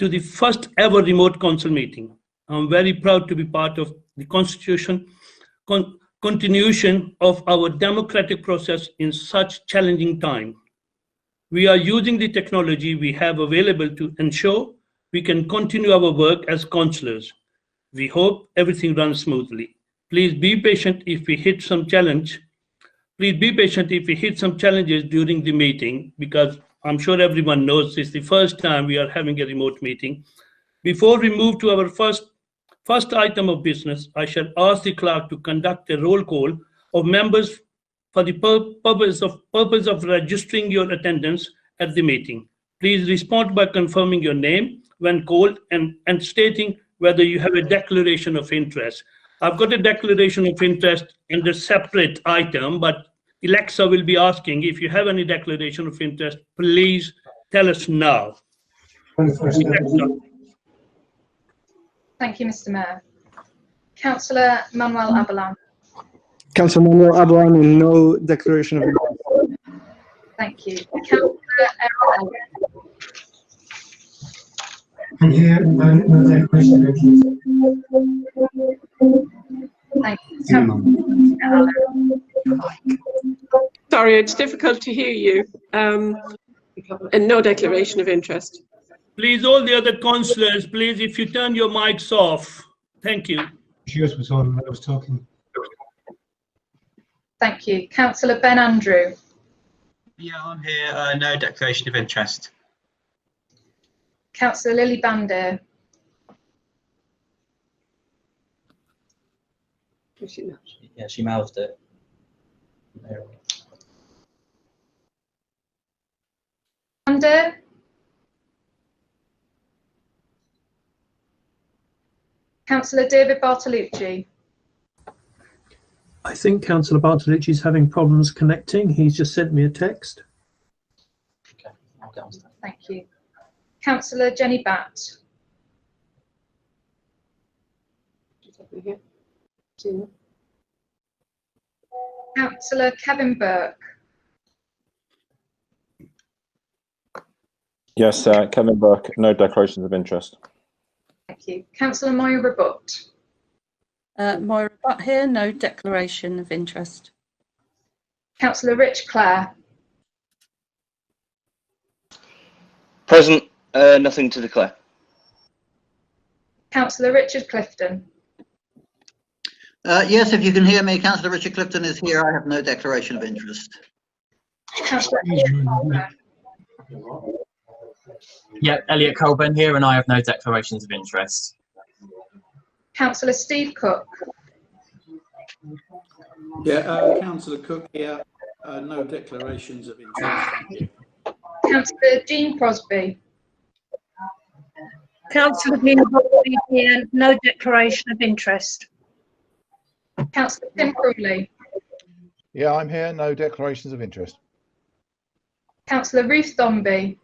to the first ever remote council meeting. I'm very proud to be part of the continuation of our democratic process in such challenging time. We are using the technology we have available to ensure we can continue our work as councillors. We hope everything runs smoothly. Please be patient if we hit some challenges during the meeting, because I'm sure everyone knows it's the first time we are having a remote meeting. Before we move to our first item of business, I shall ask the clerk to conduct a roll call of members for the purpose of registering your attendance at the meeting. Please respond by confirming your name when called and stating whether you have a declaration of interest. I've got a declaration of interest in the separate item, but Alexa will be asking if you have any declaration of interest, please tell us now. Thank you, Mr. Mayor. Councillor Manuel Abelan. Councillor Manuel Abelan, no declaration of interest. Thank you. Councillor Errol. I'm here, no declaration of interest. Thank you. Sorry, it's difficult to hear you. And no declaration of interest. Please, all the other councillors, please, if you turn your mics off. Thank you. Yours was on when I was talking. Thank you. Councillor Ben Andrew. Yeah, I'm here. No declaration of interest. Councillor Lily Bandir. Yeah, she mouthed it. Bandir. Councillor David Bartolucci. I think Councillor Bartolucci is having problems connecting. He's just sent me a text. Okay, I'll get on to that. Thank you. Councillor Jenny Batt. Councillor Kevin Burke. Yes, Kevin Burke, no declarations of interest. Thank you. Councillor Moira Butt. Moira Butt here, no declaration of interest. Councillor Rich Clare. Present, nothing to declare. Councillor Richard Clifton. Yes, if you can hear me, Councillor Richard Clifton is here. I have no declaration of interest. Councillor Yeah, Elliot Colburn here, and I have no declarations of interest. Councillor Steve Cook. Yeah, Councillor Cook here, no declarations of interest. Thank you. Councillor Jean Crosby. Councillor Jean Crosby here, no declaration of interest. Councillor Tim Crowley. Yeah, I'm here, no declarations of interest. Councillor Ruth Dombey.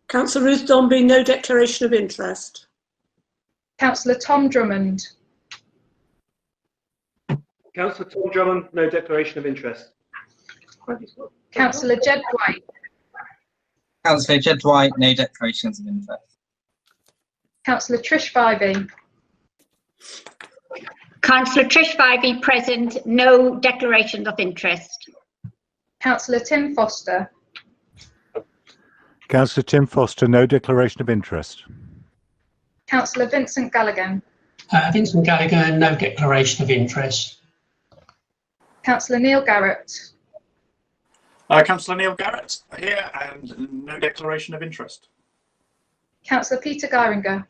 Councillor Ruth Dombey, no declaration of interest. Councillor Tom Drummond. Councillor Tom Drummond, no declaration of interest. Councillor Jed Dwight. Councillor Jed Dwight, no declarations of interest. Councillor Trish Vivey. Councillor Trish Vivey, present, no declaration of interest. Councillor Tim Foster. Councillor Tim Foster, no declaration of interest. Councillor Vincent Gallagher. Vincent Gallagher, no declaration of interest. Councillor Neil Garrett. Councillor Neil Garrett here, and no declaration of interest. Councillor Peter Geiringer.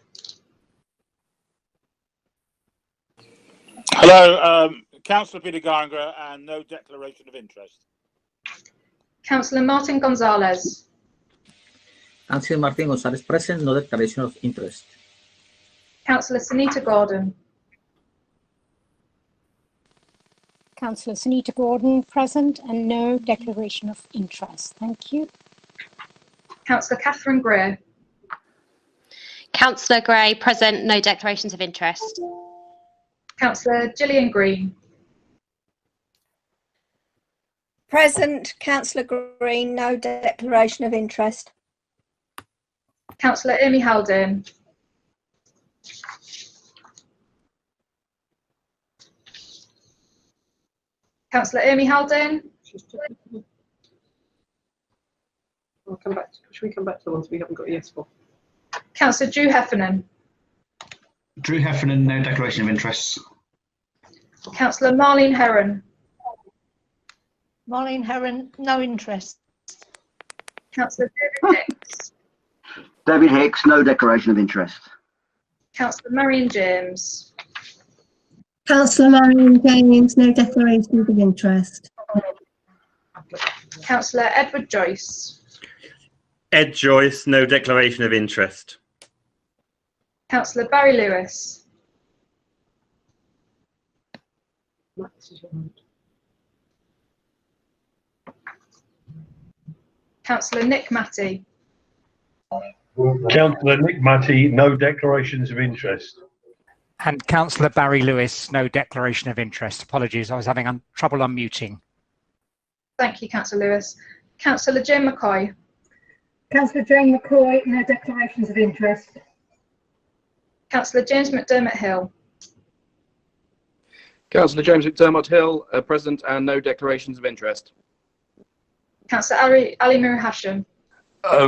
Hello, Councillor Peter Geiringer, and no declaration of interest. Councillor Martin Gonzalez. Councillor Martin Gonzalez, present, no declaration of interest. Councillor Sunita Gordon. Councillor Sunita Gordon, present, and no declaration of interest. Thank you. Councillor Catherine Gray. Councillor Gray, present, no declarations of interest. Councillor Gillian Green. Present, Councillor Green, no declaration of interest. Councillor Amy Haldane. Councillor Amy Haldane. I'll come back. Should we come back to the ones we haven't got a yes for? Councillor Drew Heffernan. Drew Heffernan, no declaration of interest. Councillor Marlene Heron. Marlene Heron, no interest. Councillor David Hicks. David Hicks, no declaration of interest. Councillor Marion James. Councillor Marion James, no declarations of interest. Councillor Edward Joyce. Ed Joyce, no declaration of interest. Councillor Barry Lewis. Councillor Nick Matty. Councillor Nick Matty, no declarations of interest. And Councillor Barry Lewis, no declaration of interest. Apologies, I was having trouble unmuting. Thank you, Councillor Lewis. Councillor Jane McCoy. Councillor Jane McCoy, no declarations of interest. Councillor James McDermott Hill. Councillor James McDermott Hill, present and no declarations of interest. Councillor Ali Mir Hashim.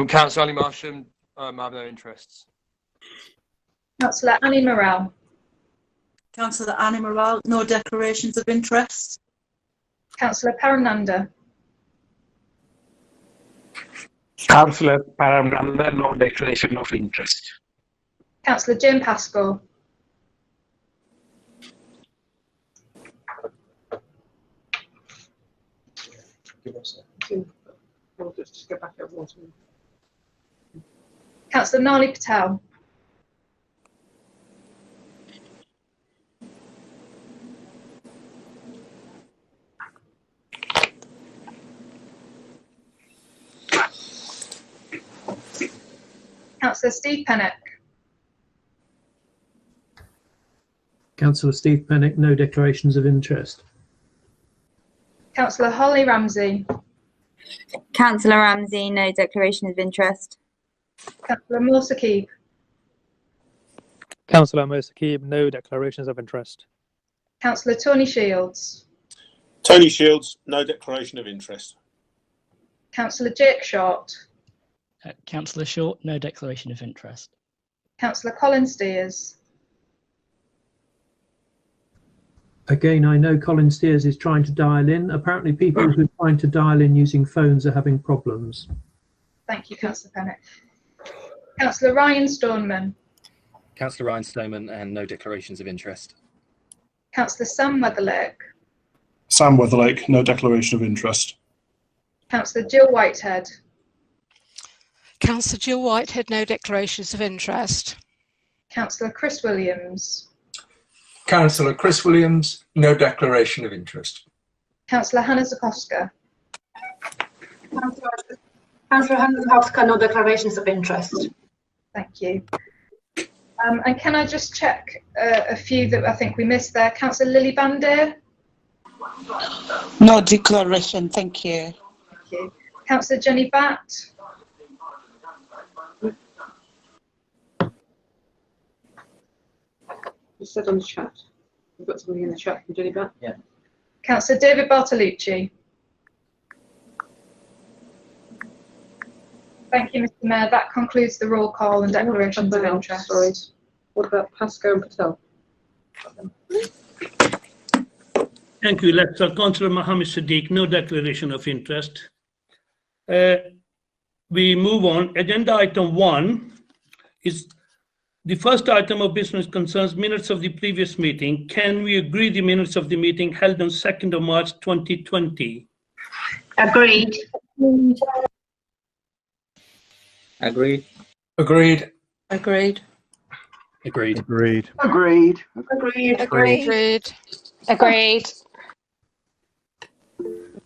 Councillor Ali Marsham, I have no interests. Councillor Annie Morrell. Councillor Annie Morrell, no declarations of interest. Councillor Parananda. Councillor Paramnanda, no declaration of interest. Councillor Jim Pascoe. We'll just go back over one. Councillor Nali Patel. Councillor Steve Pennock. Councillor Steve Pennock, no declarations of interest. Councillor Holly Ramsey. Councillor Ramsey, no declaration of interest. Councillor Moore Saqib. Councillor Moore Saqib, no declarations of interest. Councillor Tony Shields. Tony Shields, no declaration of interest. Councillor Jake Short. Councillor Short, no declaration of interest. Councillor Colin Steers. Again, I know Colin Steers is trying to dial in. Apparently people who are trying to dial in using phones are having problems. Thank you, Councillor Pennock. Councillor Ryan Stoneman. Councillor Ryan Stoneman, and no declarations of interest. Councillor Sam Weatherlake. Sam Weatherlake, no declaration of interest. Councillor Jill Whitehead. Councillor Jill Whitehead, no declarations of interest. Councillor Chris Williams. Councillor Chris Williams, no declaration of interest. Councillor Hannah Zakowska. Councillor Hannah Zakowska, no declarations of interest. Thank you. And can I just check a few that I think we missed there? Councillor Lily Bandir. No declaration, thank you. Thank you. Councillor Jenny Batt. You said on the chat. We've got something in the chat from Jenny Batt. Yeah. Councillor David Bartolucci. Thank you, Mr. Mayor. That concludes the roll call and declarations of interest. Sorry. What about Pascoe and Patel? Thank you. Let's Councillor Mohammed Sadiq, no declaration of interest. We move on. Agenda item 1 is the first item of business concerns minutes of the previous meeting. Can we agree the minutes of the meeting held on 2nd of March 2020? Agreed. Agreed. Agreed. Agreed. Agreed. Agreed. Agreed. Agreed. Agreed. Agreed.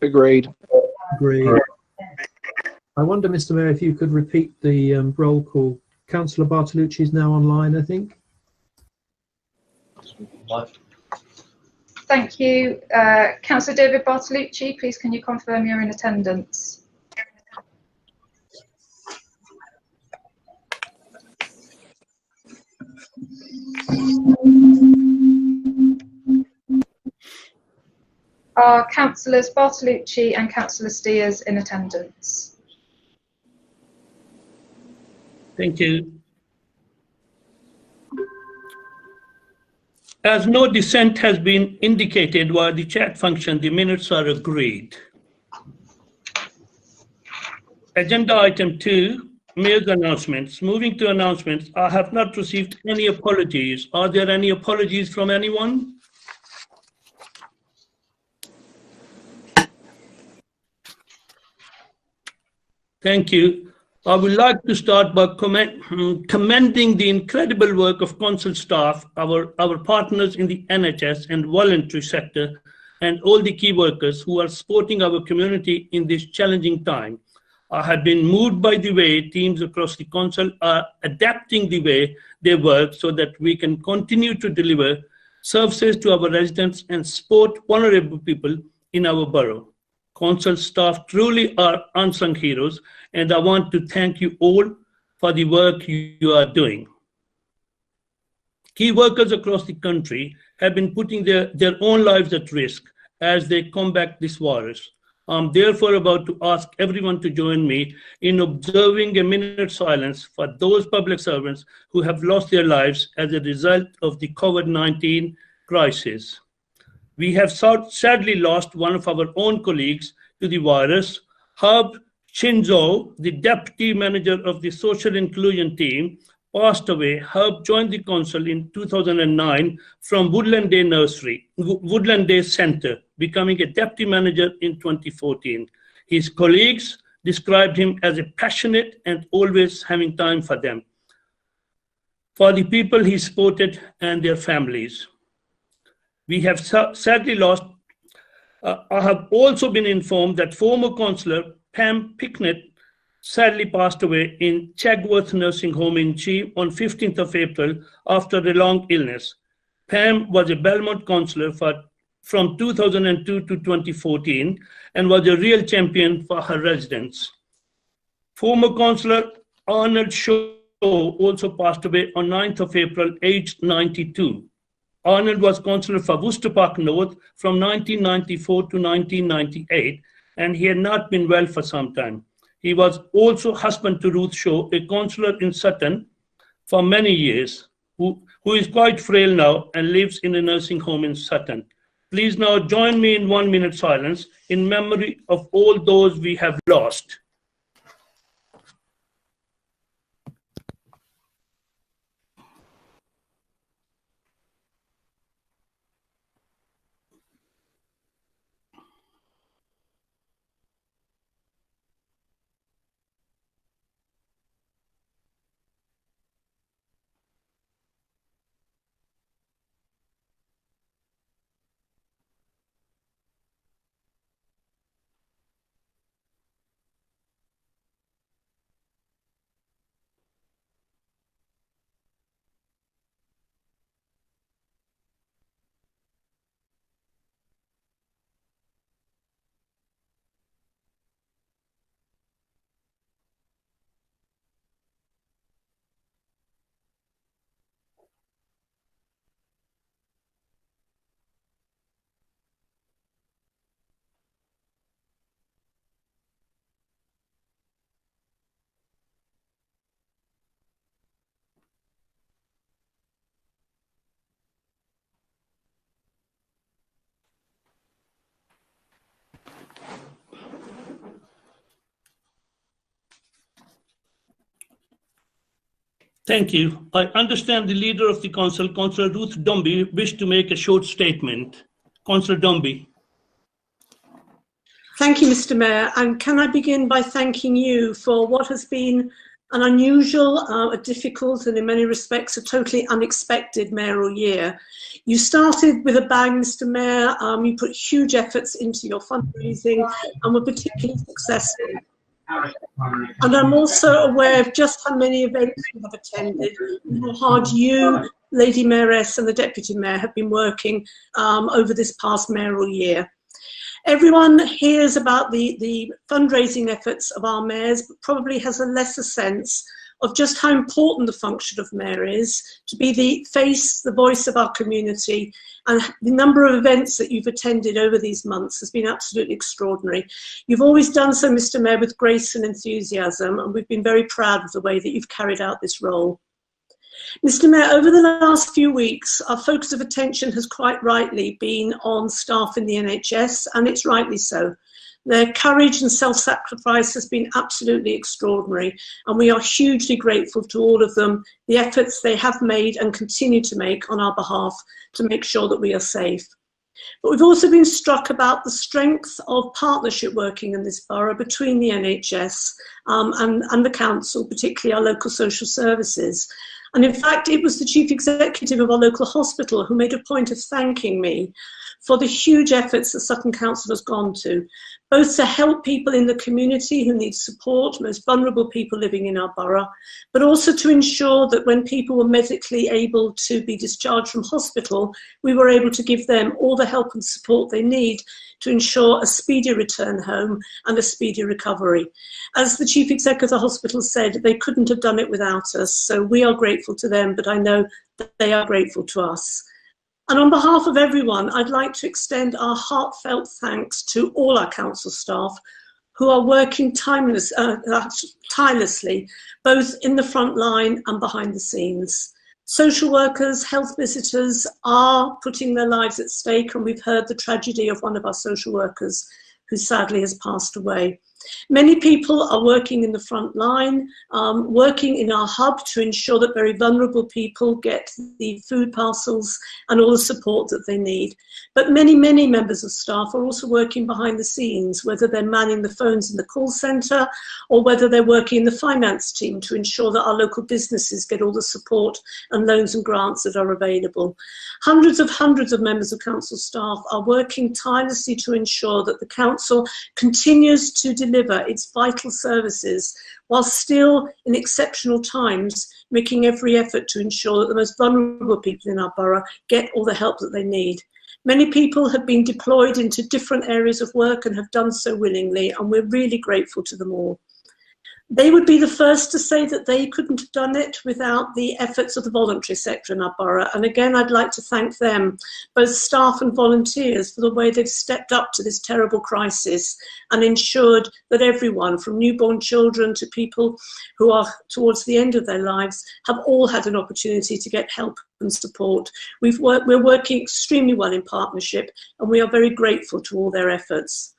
Agreed. Agreed. I wonder, Mr. Mayor, if you could repeat the roll call. Councillor Bartolucci is now online, I think. Thank you. Councillor David Bartolucci, please can you confirm you're in attendance? Are Councillors Bartolucci and Councillor Steers in attendance? Thank you. As no dissent has been indicated via the chat function, the minutes are agreed. Agenda item 2, Mayor's announcements. Moving to announcements, I have not received any apologies. Are there any apologies from anyone? Thank you. I would like to start by commending the incredible work of council staff, our partners in the NHS and voluntary sector, and all the key workers who are supporting our community in this challenging time. I have been moved by the way teams across the council are adapting the way they work so that we can continue to deliver services to our residents and support vulnerable people in our borough. Council staff truly are unsung heroes, and I want to thank you all for the work you are doing. Key workers across the country have been putting their own lives at risk as they combat this virus. I'm therefore about to ask everyone to join me in observing a minute's silence for those public servants who have lost their lives as a result of the COVID-19 crisis. We have sadly lost one of our own colleagues to the virus. Herb Shinzo, the deputy manager of the social inclusion team, passed away. Herb joined the council in 2009 from Woodland Day Centre, becoming a deputy manager in 2014. His colleagues described him as a passionate and always having time for them, for the people he supported and their families. We have sadly lost. I have also been informed that former councillor Pam Picknett sadly passed away in Chagworth Nursing Home in Chi on 15th of April after a long illness. Pam was a Belmont councillor from 2002 to 2014 and was a real champion for her residents. Former councillor Arnold Shaw also passed away on 9th of April, aged 92. Arnold was councillor for Worcester Park North from 1994 to 1998, and he had not been well for some time. He was also husband to Ruth Shaw, a councillor in Sutton for many years, who is quite frail now and lives in a nursing home in Sutton. Please now join me in 1 minute silence in memory of all those we have lost. Thank you. I understand the leader of the council, Councillor Ruth Dombey, wished to make a short statement. Councillor Dombey. Thank you, Mr. Mayor. And can I begin by thanking you for what has been an unusual, a difficult, and in many respects, a totally unexpected mayoral year. You started with a bang, Mr. Mayor. You put huge efforts into your fundraising and were particularly successful. And I'm also aware of just how many events you have attended and how hard you, Lady Mayoress, and the Deputy Mayor have been working over this past mayoral year. Everyone hears about the fundraising efforts of our mayors, but probably has a lesser sense of just how important the function of mayor is, to be the face, the voice of our community, and the number of events that you've attended over these months has been absolutely extraordinary. You've always done so, Mr. Mayor, with grace and enthusiasm, and we've been very proud of the way that you've carried out this role. Mr. Mayor, over the last few weeks, our focus of attention has quite rightly been on staff in the NHS, and it's rightly so. Their courage and self-sacrifice has been absolutely extraordinary, and we are hugely grateful to all of them, the efforts they have made and continue to make on our behalf to make sure that we are safe. But we've also been struck about the strength of partnership working in this borough between the NHS and the council, particularly our local social services. And in fact, it was the chief executive of our local hospital who made a point of thanking me for the huge efforts that Sutton Council has gone to, both to help people in the community who need support, most vulnerable people living in our borough, but also to ensure that when people were medically able to be discharged from hospital, we were able to give them all the help and support they need to ensure a speedy return home and a speedy recovery. As the chief executive of the hospital said, they couldn't have done it without us, so we are grateful to them, but I know that they are grateful to us. And on behalf of everyone, I'd like to extend our heartfelt thanks to all our council staff who are working tirelessly, both in the front line and behind the scenes. Social workers, health visitors are putting their lives at stake, and we've heard the tragedy of one of our social workers who sadly has passed away. Many people are working in the front line, working in our hub to ensure that very vulnerable people get the food parcels and all the support that they need. But many, many members of staff are also working behind the scenes, whether they're manning the phones in the call centre or whether they're working in the finance team to ensure that our local businesses get all the support and loans and grants that are available. Hundreds of members of council staff are working tirelessly to ensure that the council continues to deliver its vital services while still, in exceptional times, making every effort to ensure that the most vulnerable people in our borough get all the help that they need. Many people have been deployed into different areas of work and have done so willingly, and we're really grateful to them all. They would be the first to say that they couldn't have done it without the efforts of the voluntary sector in our borough. And again, I'd like to thank them, both staff and volunteers, for the way they've stepped up to this terrible crisis and ensured that everyone, from newborn children to people who are towards the end of their lives, have all had an opportunity to get help and support. We're working extremely well in partnership, and we are very grateful to all their efforts.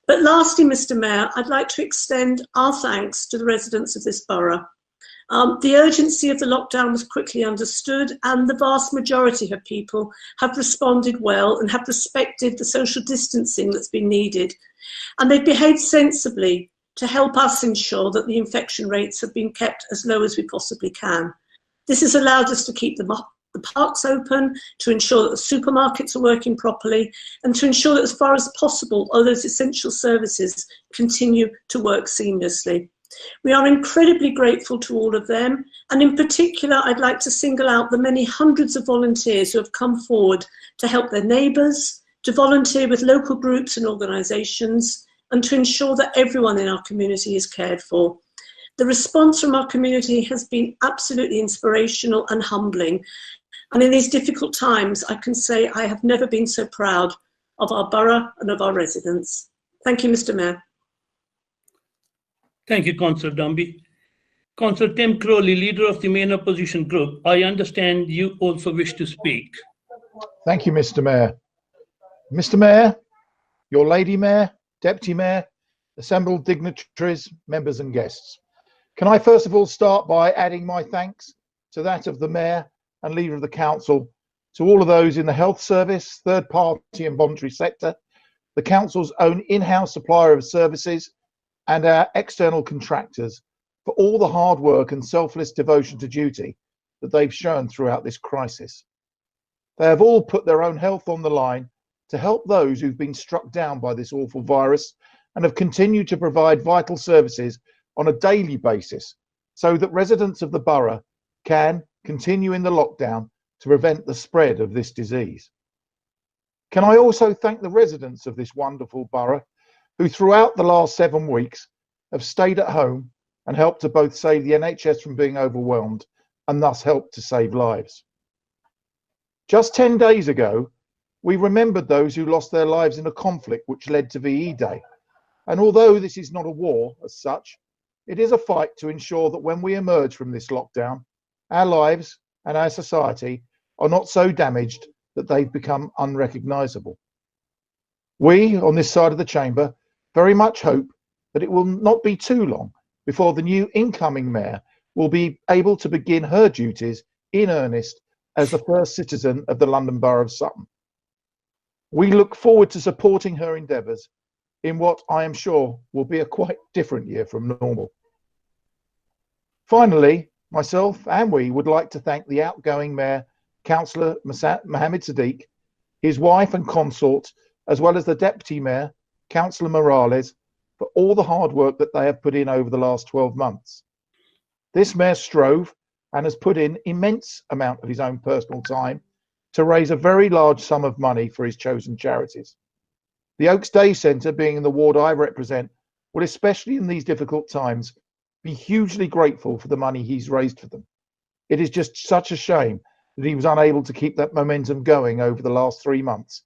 But lastly, Mr. Mayor, I'd like to extend our thanks to the residents of this borough. The urgency of the lockdown was quickly understood, and the vast majority of people have responded well and have respected the social distancing that's been needed. And they've behaved sensibly to help us ensure that the infection rates have been kept as low as we possibly can. This has allowed us to keep the parks open, to ensure that the supermarkets are working properly, and to ensure that as far as possible, all those essential services continue to work seamlessly. We are incredibly grateful to all of them, and in particular, I'd like to single out the many hundreds of volunteers who have come forward to help their neighbours, to volunteer with local groups and organisations, and to ensure that everyone in our community is cared for. The response from our community has been absolutely inspirational and humbling. And in these difficult times, I can say I have never been so proud of our borough and of our residents. Thank you, Mr. Mayor. Thank you, Councillor Dumby. Councillor Tim Crowley, leader of the main opposition group, I understand you also wish to speak. Thank you, Mr. Mayor. Mr. Mayor, your Lady Mayor, Deputy Mayor, assembled dignitaries, members and guests. Can I first of all start by adding my thanks to that of the Mayor and Leader of the Council, to all of those in the health service, third party and voluntary sector, the Council's own in-house supplier of services, and our external contractors for all the hard work and selfless devotion to duty that they've shown throughout this crisis. They have all put their own health on the line to help those who've been struck down by this awful virus, and have continued to provide vital services on a daily basis so that residents of the borough can continue in the lockdown to prevent the spread of this disease. Can I also thank the residents of this wonderful borough who throughout the last 7 weeks have stayed at home and helped to both save the NHS from being overwhelmed and thus helped to save lives. Just 10 days ago, we remembered those who lost their lives in a conflict which led to VE Day. And although this is not a war as such, it is a fight to ensure that when we emerge from this lockdown, our lives and our society are not so damaged that they've become unrecognisable. We, on this side of the chamber, very much hope that it will not be too long before the new incoming mayor will be able to begin her duties in earnest as the first citizen of the London Borough of Sutton. We look forward to supporting her endeavours in what I am sure will be a quite different year from normal. Finally, myself and we would like to thank the outgoing Mayor, Councillor Mohammed Sadiq, his wife and consort, as well as the Deputy Mayor, Councillor Morales, for all the hard work that they have put in over the last 12 months. This Mayor strove and has put in immense amount of his own personal time to raise a very large sum of money for his chosen charities. The Oaks Day Centre, being in the ward I represent, will, especially in these difficult times, be hugely grateful for the money he's raised for them. It is just such a shame that he was unable to keep that momentum going over the last 3 months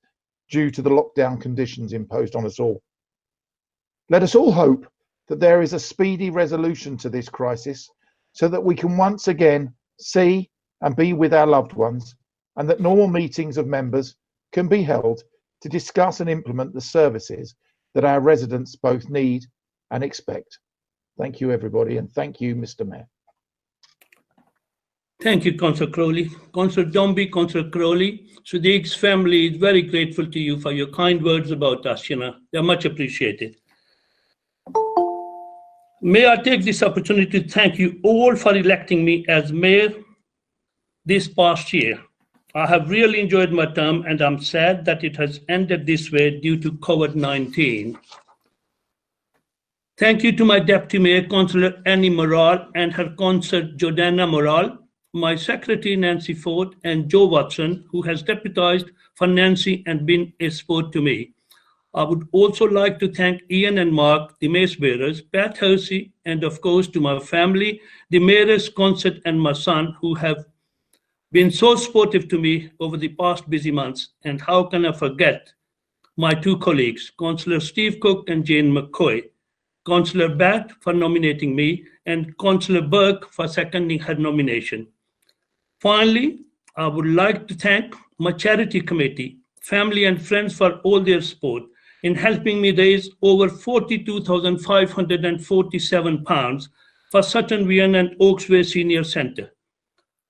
due to the lockdown conditions imposed on us all. Let us all hope that there is a speedy resolution to this crisis so that we can once again see and be with our loved ones, and that normal meetings of members can be held to discuss and implement the services that our residents both need and expect. Thank you, everybody, and thank you, Mr. Mayor. Thank you, Councillor Crowley. Councillor Dombey, Councillor Crowley, Sadiq's family is very grateful to you for your kind words about us. They're much appreciated. May I take this opportunity to thank you all for electing me as mayor this past year. I have really enjoyed my term, and I'm sad that it has ended this way due to COVID-19. Thank you to my Deputy Mayor, Councillor Annie Morale, and her consort Jordana Morale, my Secretary Nancy Ford, and Joe Watson, who has deputised for Nancy and been a support to me. I would also like to thank Ian and Mark, the mace bearers, Pat Hersey, and of course to my family, the mayor's consort and my son, who have been so supportive to me over the past busy months. And how can I forget my two colleagues, Councillor Steve Cook and Jane McCoy, Councillor Batt for nominating me, and Councillor Burke for seconding her nomination. Finally, I would like to thank my charity committee, family and friends for all their support in helping me raise over £42,547 for Sutton Vian and Oaksway Senior Centre.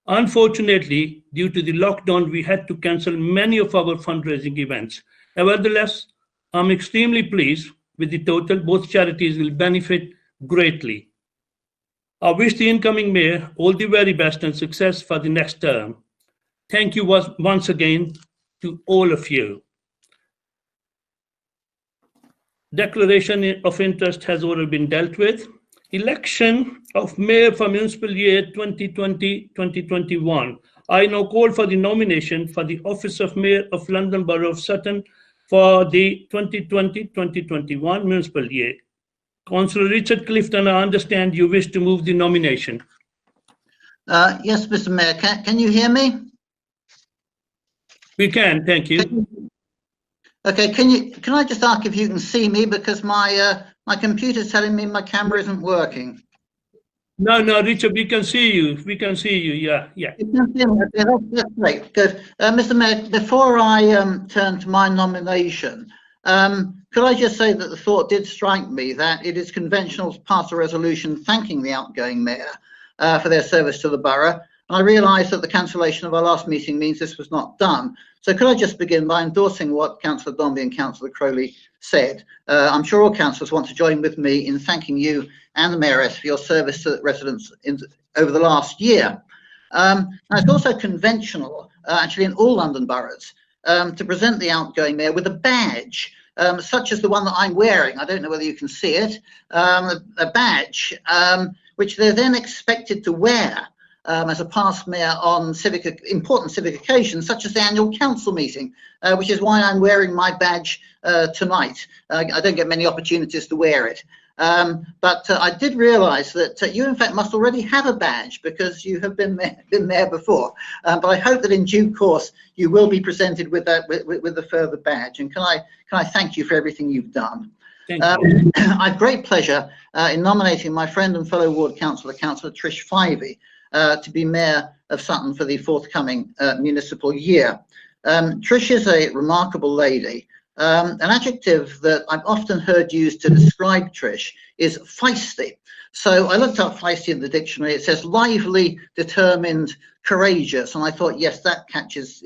Unfortunately, due to the lockdown, we had to cancel many of our fundraising events. Nevertheless, I'm extremely pleased with the total. Both charities will benefit greatly. I wish the incoming mayor all the very best and success for the next term. Thank you once again to all of you. Declaration of interest has already been dealt with. Election of mayor for municipal year 2020-2021. I now call for the nomination for the office of mayor of London Borough of Sutton for the 2020-2021 municipal year. Councillor Richard Clifton, I understand you wish to move the nomination. Yes, Mr. Mayor, can you hear me? We can, thank you. Okay, can I just ask if you can see me, because my computer's telling me my camera isn't working. No, Richard, we can see you. We can see you. Yeah. You can see me. Okay, that's great. Good. Mr. Mayor, before I turn to my nomination, could I just say that the thought did strike me that it is conventional to pass a resolution thanking the outgoing mayor for their service to the borough. And I realise that the cancellation of our last meeting means this was not done. So could I just begin by endorsing what Councillor Dombey and Councillor Crowley said. I'm sure all councillors want to join with me in thanking you and the Mayoress for your service to residents over the last year. Now it's also conventional, actually in all London boroughs, to present the outgoing mayor with a badge, such as the one that I'm wearing. I don't know whether you can see it, a badge, which they're then expected to wear as a past mayor on important civic occasions, such as the annual council meeting, which is why I'm wearing my badge tonight. I don't get many opportunities to wear it. But I did realise that you, in fact, must already have a badge because you have been there before. But I hope that in due course you will be presented with that with a further badge. And can I thank you for everything you've done? Thank you. I have great pleasure in nominating my friend and fellow ward councillor, Councillor Trish Fyvie, to be Mayor of Sutton for the forthcoming municipal year. Trish is a remarkable lady. An adjective that I've often heard used to describe Trish is feisty. So I looked up feisty in the dictionary. It says lively, determined, courageous, and I thought, yes, that captures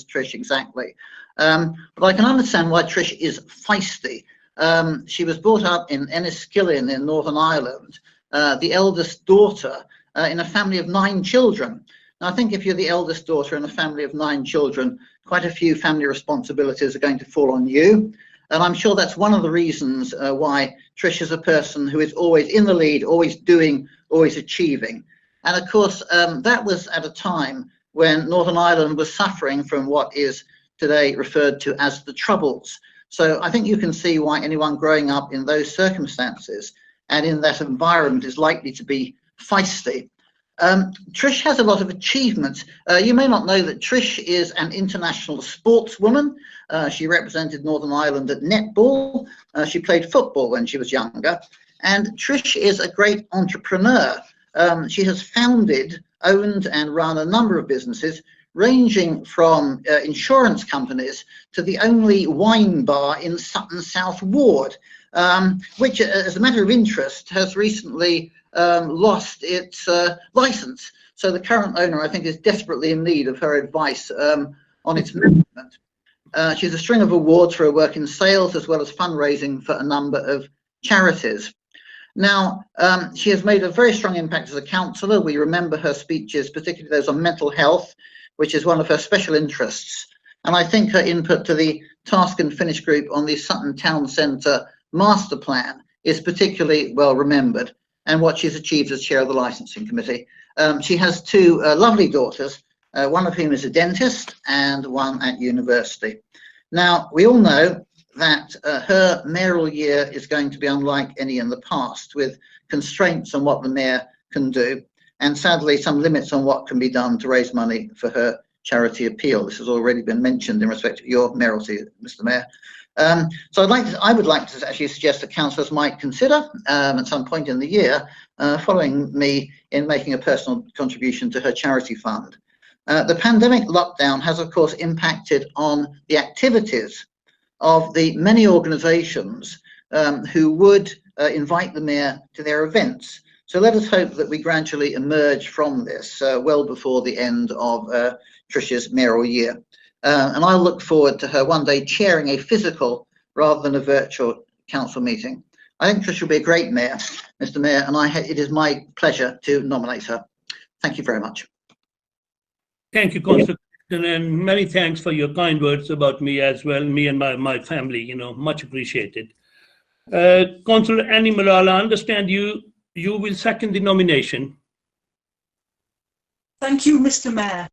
Trish exactly. But I can understand why Trish is feisty. She was brought up in Enniskillen in Northern Ireland, the eldest daughter in a family of 9 children. Now, I think if you're the eldest daughter in a family of 9 children, quite a few family responsibilities are going to fall on you. And I'm sure that's one of the reasons why Trish is a person who is always in the lead, always doing, always achieving. And of course, that was at a time when Northern Ireland was suffering from what is today referred to as the Troubles. So I think you can see why anyone growing up in those circumstances and in that environment is likely to be feisty. Trish has a lot of achievements. You may not know that Trish is an international sportswoman. She represented Northern Ireland at netball. She played football when she was younger. And Trish is a great entrepreneur. She has founded, owned and run a number of businesses, ranging from insurance companies to the only wine bar in Sutton South Ward, which, as a matter of interest, has recently lost its license. So the current owner, I think, is desperately in need of her advice on its management. She has a string of awards for her work in sales as well as fundraising for a number of charities. Now, she has made a very strong impact as a councillor. We remember her speeches, particularly those on mental health, which is one of her special interests. And I think her input to the task and finish group on the Sutton Town Centre master plan is particularly well remembered, and what she's achieved as chair of the licensing committee. She has 2 lovely daughters, one of whom is a dentist and one at university. Now, we all know that her mayoral year is going to be unlike any in the past, with constraints on what the mayor can do, and sadly some limits on what can be done to raise money for her charity appeal. This has already been mentioned in respect of your mayoralty, Mr. Mayor. So I would like to actually suggest that councillors might consider at some point in the year following me in making a personal contribution to her charity fund. The pandemic lockdown has of course impacted on the activities of the many organisations who would invite the mayor to their events. So let us hope that we gradually emerge from this well before the end of Trish's mayoral year. And I look forward to her one day chairing a physical rather than a virtual council meeting. I think Trish will be a great mayor, Mr. Mayor, and it is my pleasure to nominate her. Thank you very much. Thank you, Councillor, and many thanks for your kind words about me as well, me and my family, you know, much appreciated. Councillor Annie Malala, I understand you will second the nomination. Thank you, Mr. Mayor.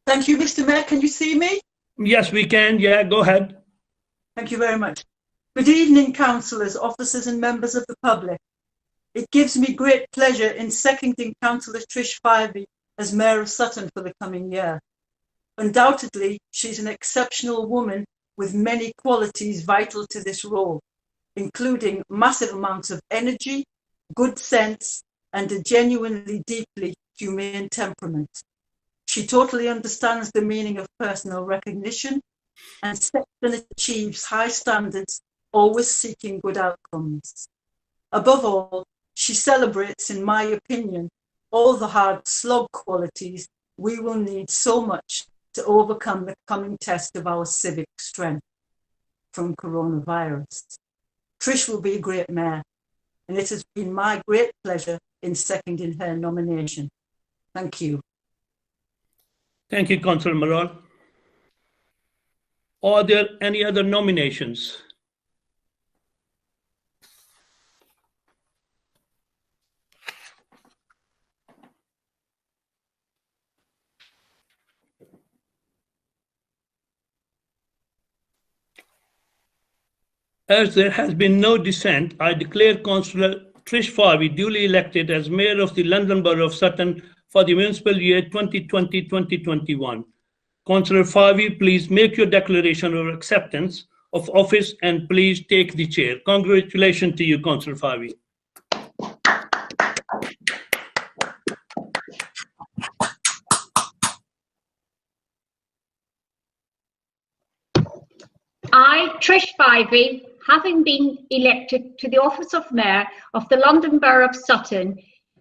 Thank you, Mr. Mayor. Can you see me? Yes, we can. Yeah, go ahead. Thank you very much. Good evening, councillors, officers and members of the public. It gives me great pleasure in seconding Councillor Trish Fyvie as Mayor of Sutton for the coming year. Undoubtedly, she's an exceptional woman with many qualities vital to this role, including massive amounts of energy, good sense, and a genuinely deeply humane temperament. She totally understands the meaning of personal recognition and sets and achieves high standards, always seeking good outcomes. Above all, she celebrates, in my opinion, all the hard slog qualities we will need so much to overcome the coming test of our civic strength from coronavirus. Trish will be a great mayor, and it has been my great pleasure in seconding her nomination. Thank you. Thank you, Councillor Malala. Are there any other nominations? As there has been no dissent, I declare Councillor Trish Farvey duly elected as Mayor of the London Borough of Sutton for the municipal year 2020-2021. Councillor Farvey, please make your declaration of acceptance of office and please take the chair. Congratulations to you, Councillor Farvey. I, Trish Farvey, having been elected to the office of Mayor of the London Borough of Sutton,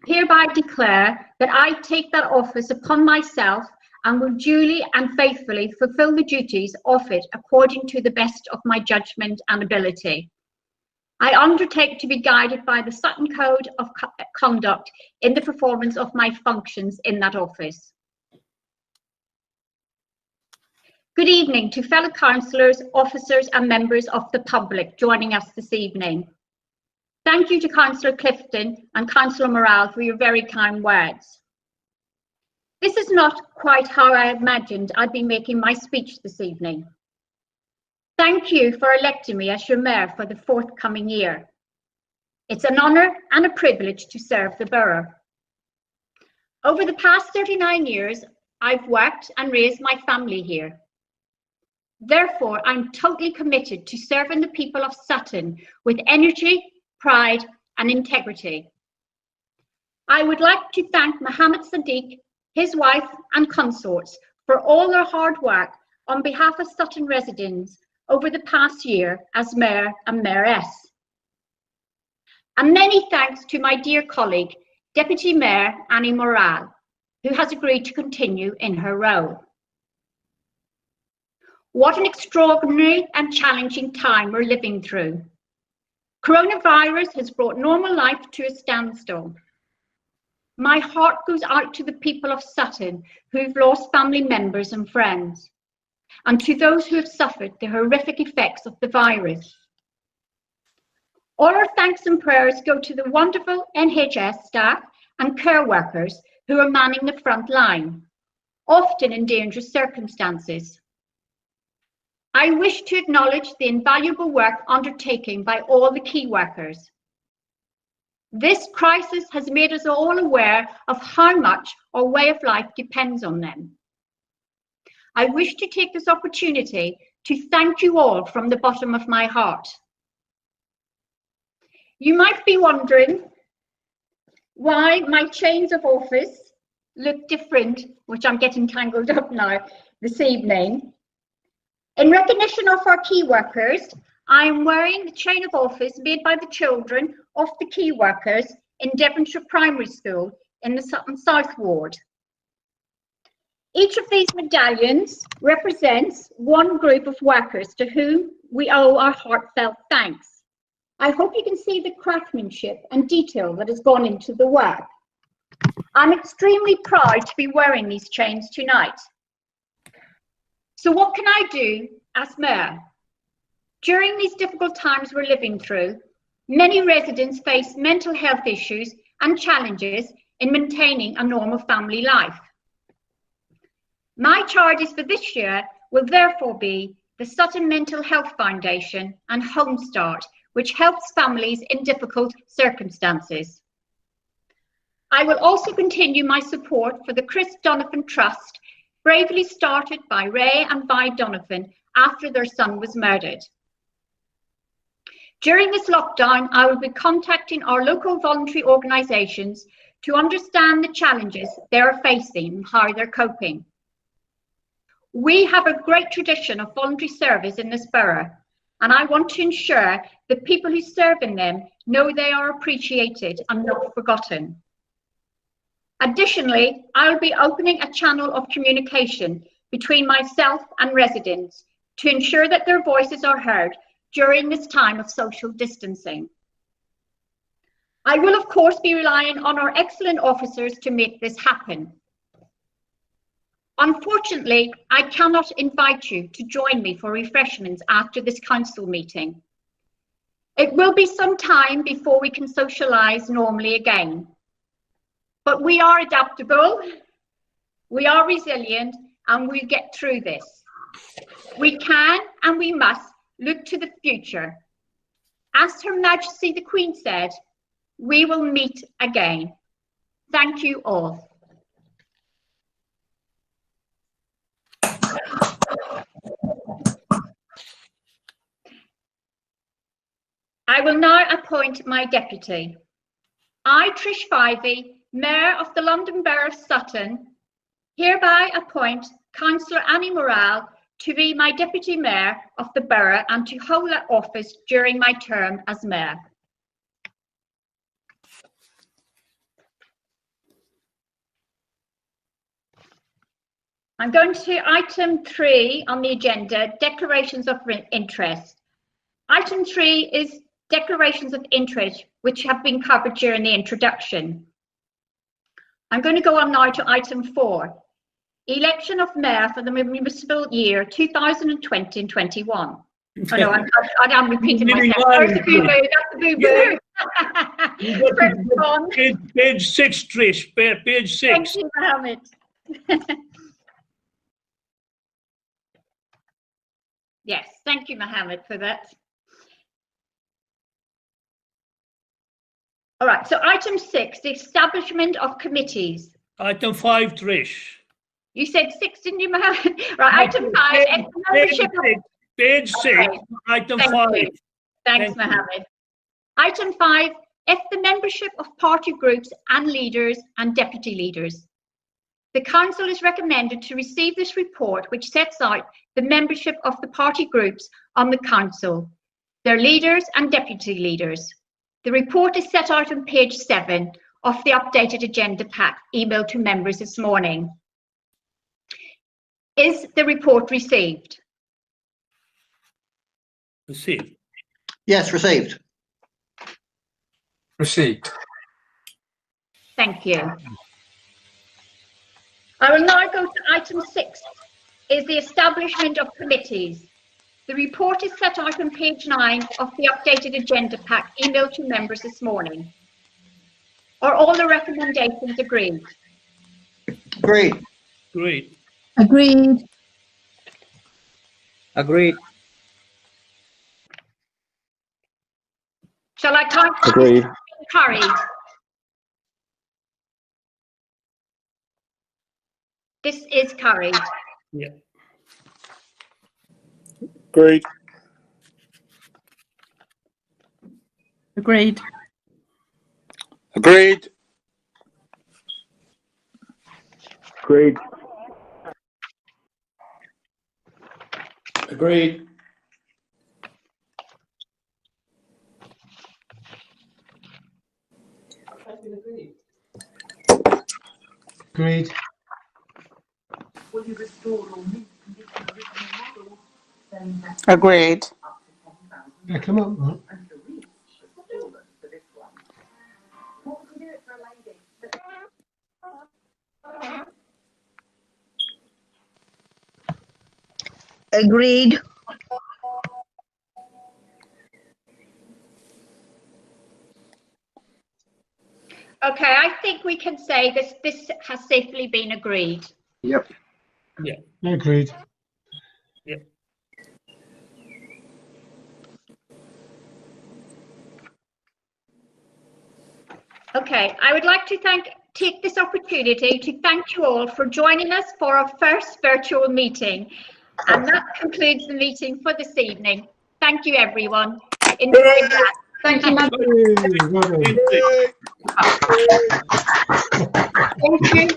hereby declare that I take that office upon myself and will duly and faithfully fulfil the duties of it according to the best of my judgment and ability. I undertake to be guided by the Sutton Code of Conduct in the performance of my functions in that office. Good evening to fellow councillors, officers and members of the public joining us this evening. Thank you to Councillor Clifton and Councillor Morale for your very kind words. This is not quite how I imagined I'd be making my speech this evening. Thank you for electing me as your Mayor for the forthcoming year. It's an honour and a privilege to serve the borough. Over the past 39 years, I've worked and raised my family here. Therefore, I'm totally committed to serving the people of Sutton with energy, pride and integrity. I would like to thank Mohammed Sadiq, his wife and consorts for all their hard work on behalf of Sutton residents over the past year as Mayor and Mayoress. And many thanks to my dear colleague, Deputy Mayor Annie Morale, who has agreed to continue in her role. What an extraordinary and challenging time we're living through. Coronavirus has brought normal life to a standstill. My heart goes out to the people of Sutton who've lost family members and friends, and to those who have suffered the horrific effects of the virus. All our thanks and prayers go to the wonderful NHS staff and care workers who are manning the front line, often in dangerous circumstances. I wish to acknowledge the invaluable work undertaken by all the key workers. This crisis has made us all aware of how much our way of life depends on them. I wish to take this opportunity to thank you all from the bottom of my heart. You might be wondering why my change of office look different, which I'm getting tangled up now this evening. In recognition of our key workers, I am wearing the chain of office made by the children of the key workers in Devonshire Primary School in the Sutton South Ward. Each of these medallions represents one group of workers to whom we owe our heartfelt thanks. I hope you can see the craftsmanship and detail that has gone into the work. I'm extremely proud to be wearing these chains tonight. So what can I do as Mayor? During these difficult times we're living through, many residents face mental health issues and challenges in maintaining a normal family life. My charges for this year will therefore be the Sutton Mental Health Foundation and Home Start, which helps families in difficult circumstances. I will also continue my support for the Chris Donovan Trust, bravely started by Ray and Vi Donovan after their son was murdered. During this lockdown, I will be contacting our local voluntary organisations to understand the challenges they are facing and how they're coping. We have a great tradition of voluntary service in this borough, and I want to ensure that people who serve in them know they are appreciated and not forgotten. Additionally, I will be opening a channel of communication between myself and residents to ensure that their voices are heard during this time of social distancing. I will, of course, be relying on our excellent officers to make this happen. Unfortunately, I cannot invite you to join me for refreshments after this council meeting. It will be some time before we can socialise normally again. But we are adaptable, we are resilient, and we'll get through this. We can and we must look to the future. as Her Majesty the Queen said, we will meet again. Thank you all. I will now appoint my deputy. I, Trish Fyvie, Mayor of the London Borough of Sutton, hereby appoint Councillor Annie Morale to be my Deputy Mayor of the Borough and to hold that office during my term as Mayor. I'm going to item 3 on the agenda, declarations of interest. Item 3 is declarations of interest, which have been covered during the introduction. I'm going to go on now to item 4, election of mayor for the municipal year 2020 and 21. Oh no, I'm repeating myself. There's the boo-boo, that's the boo-boo. Page 6, Trish, page 6. Thank you, Mohammed. Yes, thank you, Mohammed, for that. All right, so item 6, the establishment of committees. Item 5, Trish. You said 6, didn't you, Mohammed? Right, item 5, membership of... Page 6, okay. item Thank 5. You. Thanks, Mohammed. Item 5, if the membership of party groups and leaders and deputy leaders. The council is recommended to receive this report, which sets out the membership of the party groups on the council, their leaders and deputy leaders. The report is set out on page 7 of the updated agenda pack emailed to members this morning. Is the report received? Received. Yes, received. Received. Thank you. I will now go to item 6, is the establishment of committees. The report is set out on page 9 of the updated agenda pack emailed to members this morning. Are all the recommendations agreed? Agreed. Agreed. Agreed. Agreed. Shall I count? Agreed. Carried. This is carried. Yeah. Agreed. Agreed. Agreed. Agreed. Agreed. Agreed. Agreed. Yeah, come on, man. Agreed. Okay, I think we can say this has safely been agreed. Yep. Yeah. Agreed. Yeah. Okay, I would like to take this opportunity to thank you all for joining us for our first virtual meeting. And that concludes the meeting for this evening. Thank you, everyone. Enjoy that. Thank you, Madam. Hey, well done. Thank you.